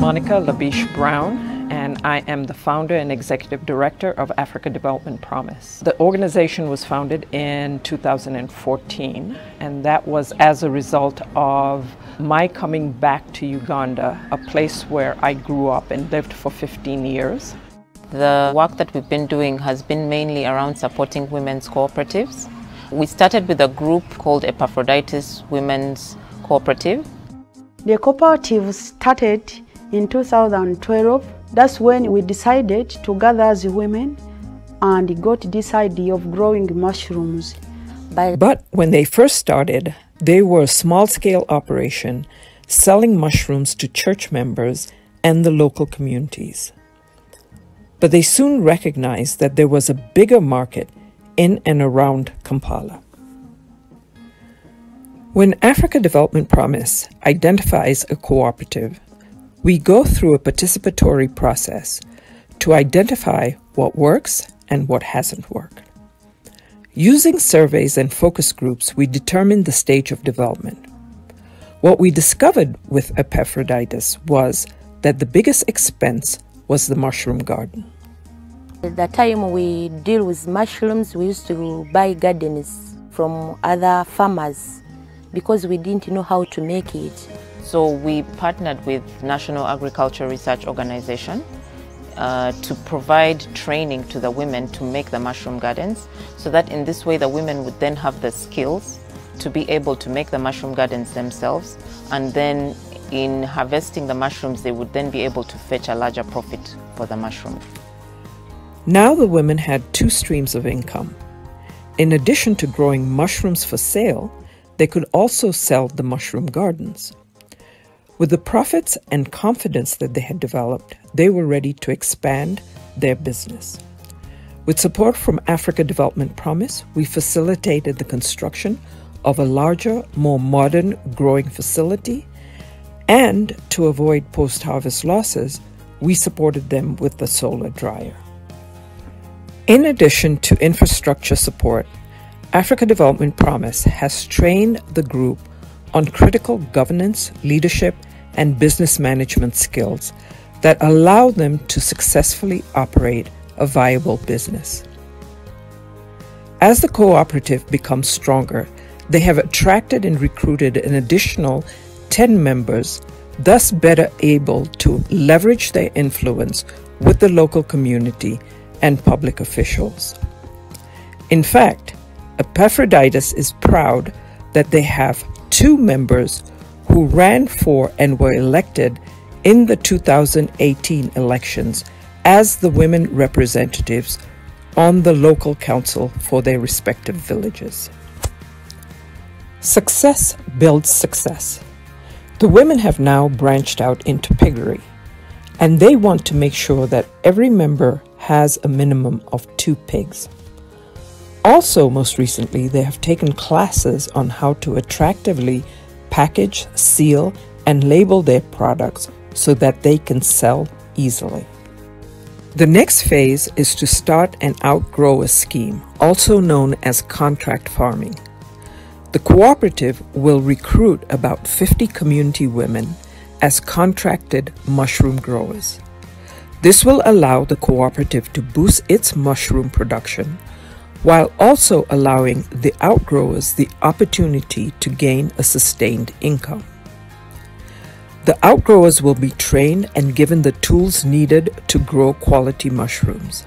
Monica Labiche Brown, and I am the founder and executive director of Afirca Development Promise. The organization was founded in 2014, and that was as a result of my coming back to Uganda, a place where I grew up and lived for 15 years. The work that we've been doing has been mainly around supporting women's cooperatives. We started with a group called Epaphroditus Women's Cooperative. The cooperative started in 2012. That's when we decided to gather as women and got this idea of growing mushrooms. But when they first started, they were a small-scale operation selling mushrooms to church members and the local communities. But they soon recognized that there was a bigger market in and around Kampala. When Afirca Development Promise identifies a cooperative, we go through a participatory process to identify what works and what hasn't worked. Using surveys and focus groups, we determine the stage of development. What we discovered with Epaphroditus was that the biggest expense was the mushroom garden. At the time we deal with mushrooms, we used to buy gardens from other farmers because we didn't know how to make it. So we partnered with National Agriculture Research Organization to provide training to the women to make the mushroom gardens, so that in this way the women would then have the skills to be able to make the mushroom gardens themselves, and then in harvesting the mushrooms they would then be able to fetch a larger profit for the mushrooms. Now the women had two streams of income. In addition to growing mushrooms for sale, they could also sell the mushroom gardens. With the profits and confidence that they had developed, they were ready to expand their business. With support from Afirca Development Promise, we facilitated the construction of a larger, more modern growing facility, and to avoid post-harvest losses, we supported them with the solar dryer. In addition to infrastructure support, Afirca Development Promise has trained the group on critical governance, leadership, and business management skills that allow them to successfully operate a viable business. As the cooperative becomes stronger, they have attracted and recruited an additional 10 members, thus better able to leverage their influence with the local community and public officials. In fact, Epaphroditus is proud that they have 2 members who ran for and were elected in the 2018 elections as the women representatives on the local council for their respective villages. Success builds success. The women have now branched out into piggery, and they want to make sure that every member has a minimum of 2 pigs. Also, most recently, they have taken classes on how to attractively package, seal, and label their products so that they can sell easily. The next phase is to start an outgrower scheme, also known as contract farming. The cooperative will recruit about 50 community women as contracted mushroom growers. This will allow the cooperative to boost its mushroom production, while also allowing the outgrowers the opportunity to gain a sustained income. The outgrowers will be trained and given the tools needed to grow quality mushrooms.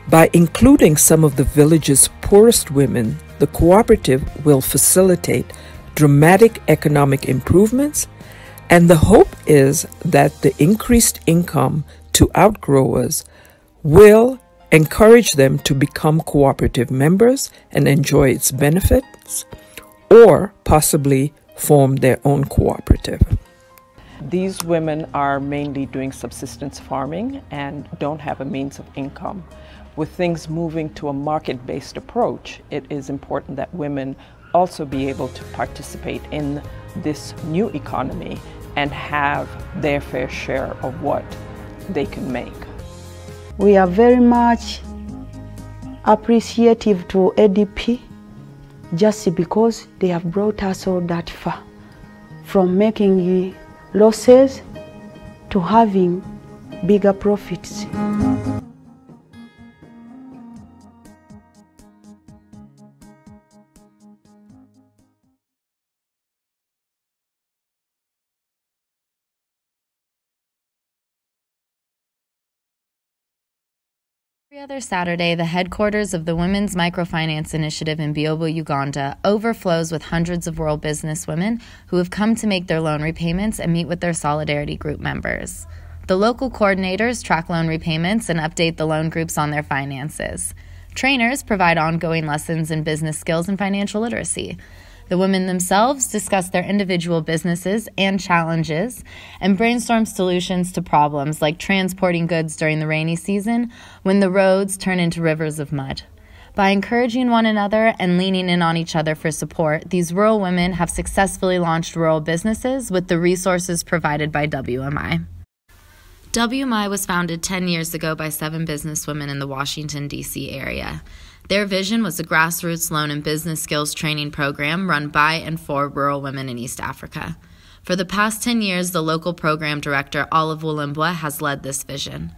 By including some of the village's poorest women, the cooperative will facilitate dramatic economic improvements, and the hope is that the increased income to outgrowers will encourage them to become cooperative members and enjoy its benefits, or possibly form their own cooperative. These women are mainly doing subsistence farming and don't have a means of income. With things moving to a market-based approach, it is important that women also be able to participate in this new economy and have their fair share of what they can make. We are very much appreciative to ADP just because they have brought us all that far, from making losses to having bigger profits. Every other Saturday, the headquarters of the Women's Microfinance Initiative in Biobo, Uganda, overflows with hundreds of rural businesswomen who have come to make their loan repayments and meet with their Solidarity Group members. The local coordinators track loan repayments and update the loan groups on their finances. Trainers provide ongoing lessons in business skills and financial literacy. The women themselves discuss their individual businesses and challenges and brainstorm solutions to problems like transporting goods during the rainy season when the roads turn into rivers of mud. By encouraging one another and leaning in on each other for support, these rural women have successfully launched rural businesses with the resources provided by WMI. WMI was founded 10 years ago by 7 businesswomen in the Washington, D.C. area. Their vision was a grassroots loan and business skills training program run by and for rural women in East Africa. For the past 10 years, the local program director, Olive Wulembwa, has led this vision.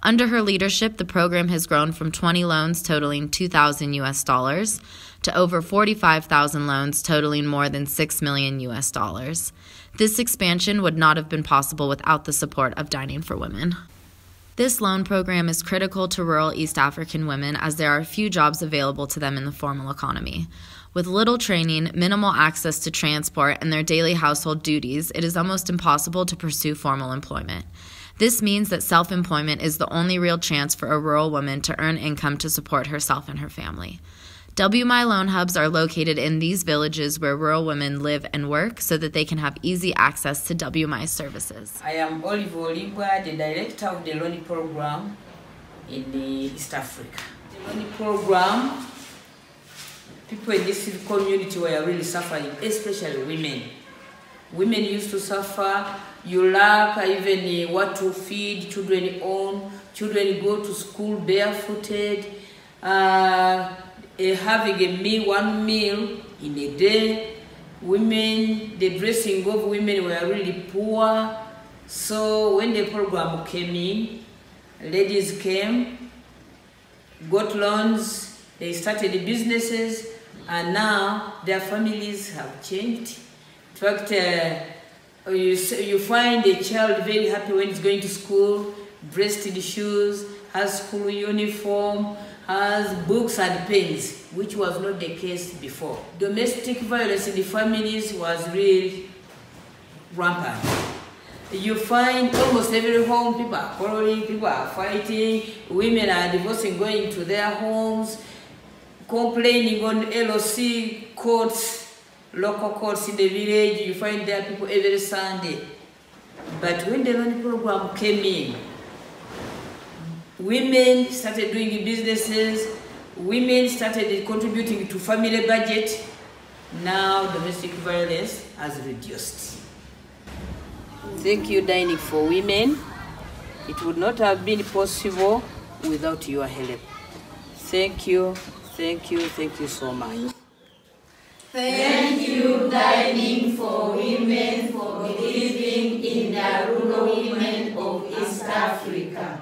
Under her leadership, the program has grown from 20 loans totaling $2,000 to over 45,000 loans totaling more than $6 million. This expansion would not have been possible without the support of Dining for Women. This loan program is critical to rural East African women as there are few jobs available to them in the formal economy. With little training, minimal access to transport, and their daily household duties, it is almost impossible to pursue formal employment. This means that self-employment is the only real chance for a rural woman to earn income to support herself and her family. WMI loan hubs are located in these villages where rural women live and work so that they can have easy access to WMI services. I am Olive Wulembwa, the director of the loan program in East Africa. The loan program, people in this community were really suffering, especially women. Women used to suffer. You lack even what to feed children on. Children go to school barefooted. Having one meal in a day. Women, the dressing of women were really poor. So when the program came in, ladies came, got loans, they started businesses, and now their families have changed. In fact, you find a child very happy when he's going to school, dressed in shoes, has school uniform, has books and pens, which was not the case before. Domestic violence in the families was really rampant. You find almost every home, people are quarreling, people are fighting, women are divorcing, going to their homes, complaining on LOC courts, local courts in the village. You find there people every Sunday. But when the loan program came in, women started doing businesses, women started contributing to family budget. Now domestic violence has reduced. Thank you, Dining for Women. It would not have been possible without your help. Thank you, thank you, thank you so much. Thank you, Dining for Women, for believing in the rural women of East Africa.